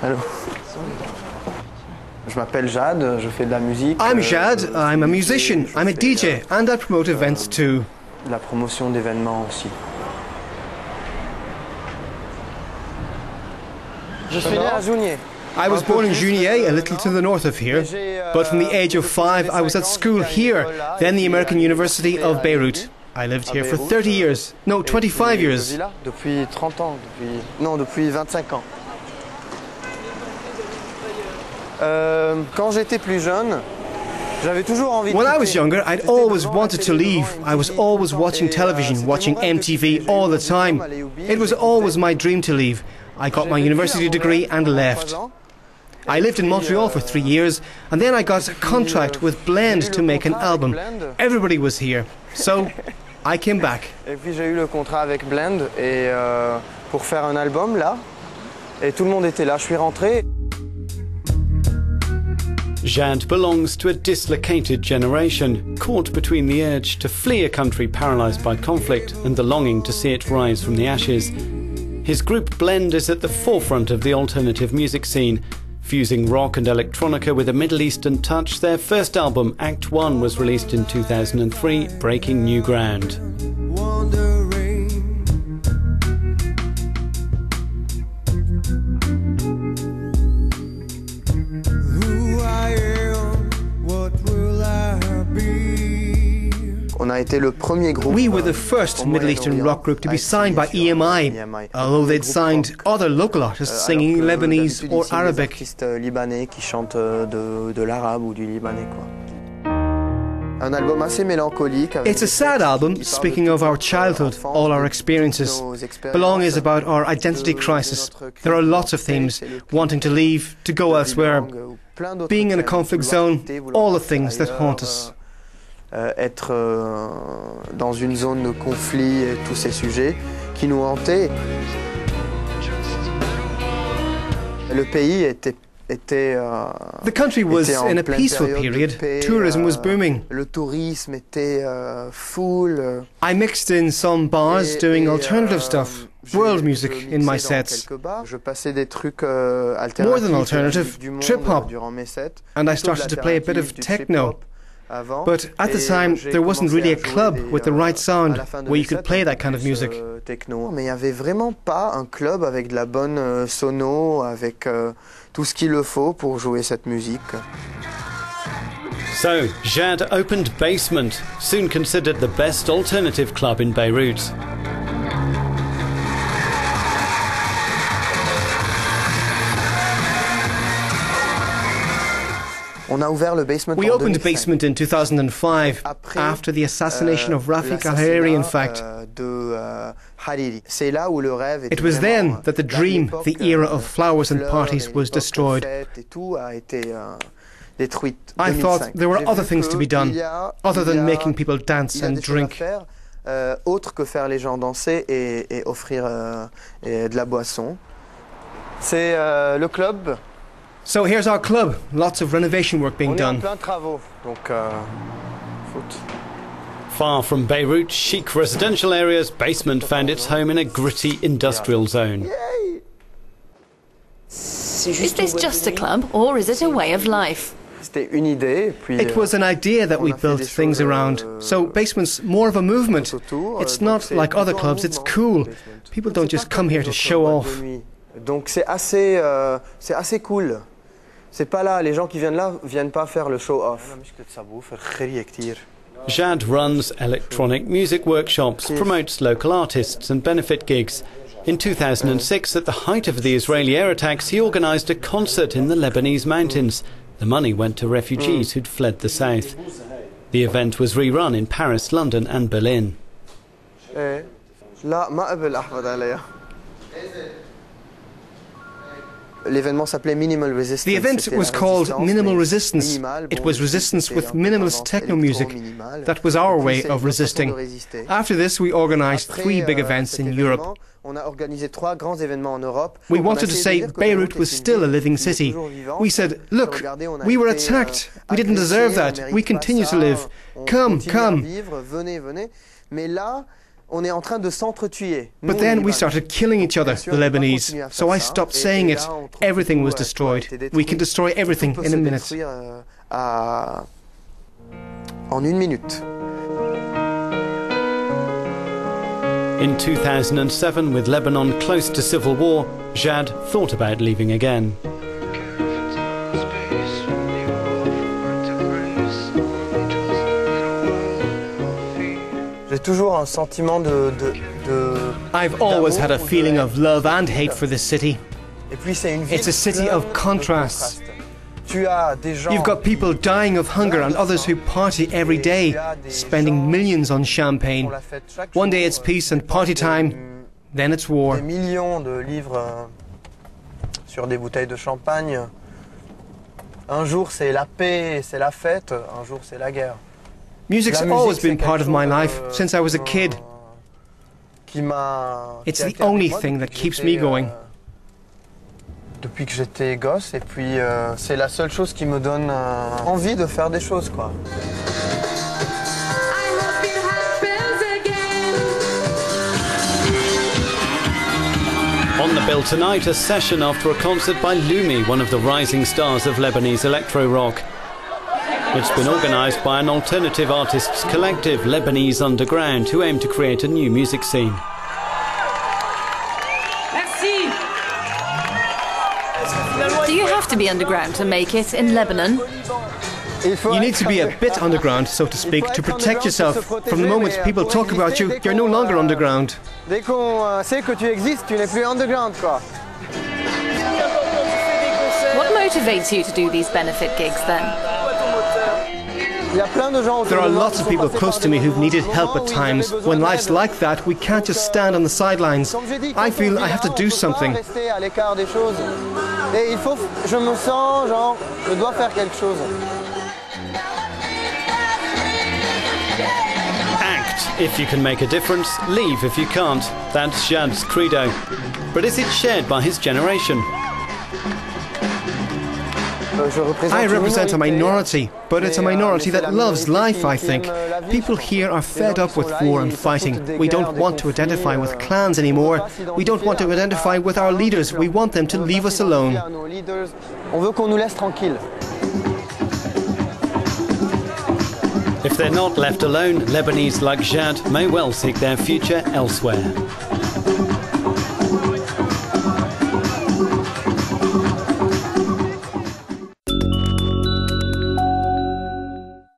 Allô. Je m'appelle Jade, je fais de la musique. I'm Jade, I'm a musician, I'm a DJ, and I promote events too. La promotion d'événements aussi. Je suis né à Jounier. I was born in Junier, a little to the north of here, but from the age of 5 I was at school here, then the American University of Beiurt. I lived here for 30 years, no, 25 years. Depuis 30 ans, depuis 25 ans. Quand j'étais plus jeune, j'avais toujours envie de... When I was younger, I'd always wanted to leave. I was always watching television, watching MTV all the time. It was always my dream to leave. I got my university degree and left. I lived in Montreal for 3 years, and then I got a contract with Blend to make an album. Everybody was here, so I came back. Et puis j'ai eu le contrat avec Blend et pour faire un album là, et tout le monde était là. Je suis rentré. Jade belongs to a dislocated generation, caught between the urge to flee a country paralysed by conflict and the longing to see it rise from the ashes. His group Blend is at the forefront of the alternative music scene. Fusing rock and electronica with a Middle Eastern touch, their first album, Act 1, was released in 2003, breaking new ground. We were the first Middle Eastern rock group to be signed by EMI, although they'd signed other local artists singing Lebanese or Arabic. Libanais qui chantent de l'arabe ou du libanais quoi. Un album assez mélancolique. It's a sad album, speaking of our childhood, all our experiences. Belong is about our identity crisis. There are lots of themes: wanting to leave, to go elsewhere, being in a conflict zone, all the things that haunt us. Être dans une zone de conflit et tous ces sujets qui nous hantaient. Le pays était The country was in a peaceful period. Tourism was booming. Le tourisme était full. I mixed in some bars doing alternative stuff, world music in my sets. Je passais des trucs alternatifs, more than alternative, trip hop, durant mes sets. And I started to play a bit of techno. But at the time, there wasn't really a club with the right sound where you could play that kind of music. Mais il n'y avait vraiment pas un club avec de la bonne sono, avec tout ce qu'il le faut pour jouer cette musique. So, Jade opened Basement, soon considered the best alternative club in Beirut. We opened Basement in 2005, after the assassination of Rafik al-Hariri, in fact. It was then that the dream, the era of flowers and parties, was destroyed. I thought there were other things to be done, other than making people dance and drink. Autre que faire les gens danser et offrir de la boisson. C'est le club. So here's our club. Lots of renovation work being done. Far from Beirut's chic residential areas, Basement found its home in a gritty industrial zone. Is this just a club, or is it a way of life? It was an idea that we built things around. So Basement's more of a movement. It's not like other clubs, it's cool. People don't just come here to show off. Donc c'est assez cool. C'est pas là, les gens qui viennent là viennent pas faire le show off. Jade runs electronic music workshops, promotes local artists and benefit gigs. In 2006, at the height of the Israeli air attacks, he organised a concert in the Lebanese mountains. The money went to refugees who'd fled the south. The event was rerun in Paris, London and Berlin. The event was called Minimal Resistance. It was resistance with minimalist techno music. That was our way of resisting. After this, we organised 3 big events in Europe. We wanted to say Beirut was still a living city. We said, look, we were attacked. We didn't deserve that. We continue to live. Come, come. But then we started killing each other, the Lebanese. So I stopped saying it. Everything was destroyed. We can destroy everything in a minute. In 2007, with Lebanon close to civil war, Jade thought about leaving again. I've always had a feeling of love and hate for this city. It's a city of contrasts. You've got people dying of hunger and others who party every day, spending millions on champagne. One day it's peace and party time, then it's war. Music's always been part of my life since I was a kid. It's the only thing that keeps me going. Depuis que j'étais gosse, et puis c'est la seule chose qui me donne envie de faire des choses, quoi. On the bill tonight, a session after a concert by Lumi, one of the rising stars of Lebanese electro-rock. It's been organised by an alternative artists collective, Lebanese Underground, who aim to create a new music scene. Do you have to be underground to make it in Lebanon? You need to be a bit underground, so to speak, to protect yourself. From the moment people talk about you, you're no longer underground. Dès qu'on sait que tu existes, tu n'es plus underground, quoi. What motivates you to do these benefit gigs then? There are lots of people close to me who've needed help at times. When life's like that, we can't just stand on the sidelines. I feel I have to do something. Act if you can make a difference, leave if you can't. That's Jade's credo. But is it shared by his generation? I represent a minority, but it's a minority that loves life, I think. People here are fed up with war and fighting. We don't want to identify with clans anymore. We don't want to identify with our leaders. We want them to leave us alone. If they're not left alone, Lebanese like Jade may well seek their future elsewhere.